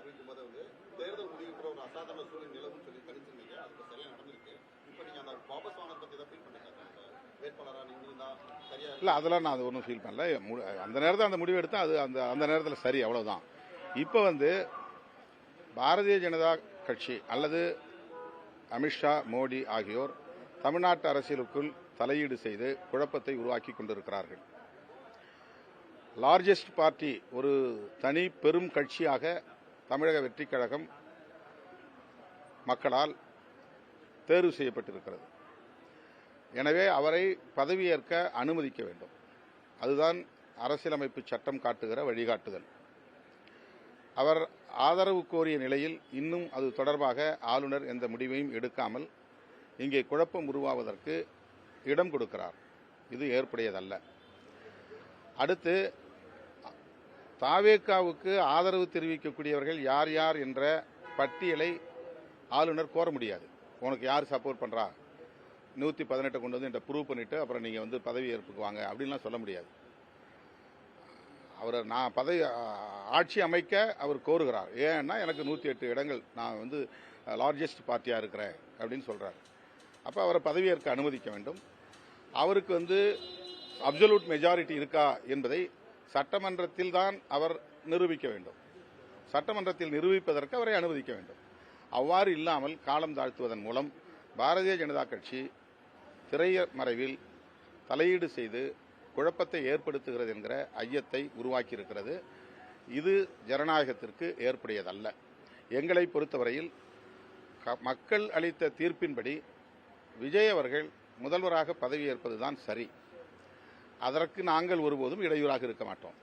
அறிவிக்கும் போது வந்து தேர்தல் முடிவுன்ற ஒரு அசாதாரண சூழ்நிலை நிலவும் சொல்லி கணிச்சிருந்தீங்க. அது சரியா நடந்திருக்கு. இப்போ நீங்க அந்த வாபஸ் வாங்கினதை பத்தி தான் ஃபீல் பண்ணுங்க. வேட்பாளராக நீங்க தான் சரியா இல்லை, அதெல்லாம் நான் அது ஒன்றும் ஃபீல் பண்ணல. அந்த நேரத்தில் அந்த முடிவு எடுத்தால் அது அந்த நேரத்தில் சரி, அவ்வளோதான். இப்போ வந்து பாரதிய ஜனதா கட்சி அல்லது அமித்ஷா, மோடி ஆகியோர் தமிழ்நாட்டு அரசியலுக்குள் தலையீடு செய்து குழப்பத்தை உருவாக்கி கொண்டிருக்கிறார்கள். லார்ஜஸ்ட் பார்ட்டி, ஒரு தனி பெரும் கட்சியாக தமிழக வெற்றிக் கழகம் மக்களால் தேர்வு செய்யப்பட்டிருக்கிறது. எனவே அவரை பதவியேற்க அனுமதிக்க வேண்டும். அதுதான் அரசியலமைப்பு சட்டம் காட்டுகிற வழிகாட்டுதல். அவர் ஆதரவு கோரிய நிலையில் இன்னும் அது தொடர்பாக ஆளுநர் எந்த முடிவையும் எடுக்காமல் இங்கே குழப்பம் உருவாவதற்கு இடம் கொடுக்கிறார். இது ஏற்புடையதல்ல. அடுத்து, தாவேகாவுக்கு ஆதரவு தெரிவிக்கக்கூடியவர்கள் யார் யார் என்ற பட்டியலை ஆளுநர் கோர முடியாது. உனக்கு யார் சப்போர்ட் பண்றா, 118 கொண்டு வந்து என்கிட்ட ப்ரூவ் பண்ணிட்டு அப்புறம் நீங்க வந்து பதவியேற்புக்கு வாங்க அப்படின்லாம் சொல்ல முடியாது. அவர் நான் ஆட்சி அமைக்க அவர் கோருகிறார். ஏன்னா எனக்கு 108 இடங்கள், நான் வந்து லார்ஜஸ்ட் பார்ட்டியா இருக்கிறேன் அப்படின்னு சொல்றாரு. அப்ப அவரை பதவியேற்க அனுமதிக்க வேண்டும். அவருக்கு வந்து அப்சல்யூட் மெஜாரிட்டி இருக்கா என்பதை சட்டமன்றத்தில் தான் அவர் நிரூபிக்க வேண்டும். சட்டமன்றத்தில் நிரூபிப்பதற்கு அவரை அனுமதிக்க வேண்டும். அவ்வாறு இல்லாமல் காலம் தாழ்த்துவதன் மூலம் பாரதிய ஜனதா கட்சி திரைமறைவில் தலையீடு செய்து குழப்பத்தை ஏற்படுத்துகிறது என்கிற ஐயத்தை உருவாக்கி இருக்கிறது. இது ஜனநாயகத்திற்கு ஏற்புடையதல்ல. எங்களை பொறுத்தவரையில் மக்கள் அளித்த தீர்ப்பின்படி விஜய் அவர்கள் முதல்வராக பதவியேற்பதுதான் சரி. அதற்கு நாங்கள் ஒருபோதும் இடையூறாக இருக்க மாட்டோம்.